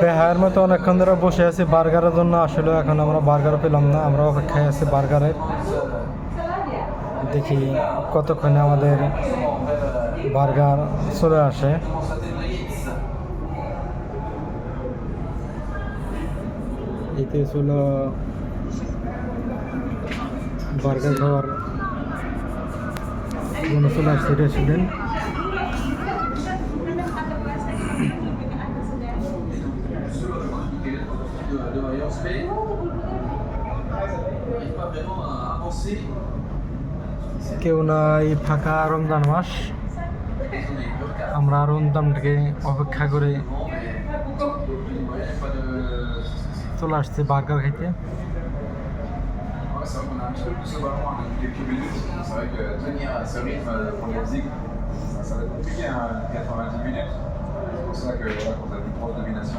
বেহায়ের মতো অনেকক্ষণ ধরে বসে আছি বার্গারের জন্য। আসলে এখন আমরা বার্গার পেলাম না, আমরা অপেক্ষায় আছি বার্গারের। দেখি কতক্ষণে আমাদের বার্গার চলে আসে। এতে ছিল বার্গার খাওয়ার মনে চলে আসছে রেস্টুরেন্ট। কেউ নাই, ফাঁকা রমজান মাস। আমরা রমজানটাকে অপেক্ষা করে চলে আসছি বার্গার খাইতে। C'est vrai qu'on a un petit peu plus au ballon hein, depuis quelques minutes. C'est vrai que tenir à ce rythme pour les Leipzig, ça va être compliqué, hein, 90 minutes. C'est pour ça que voilà, quand on a une grosse domination.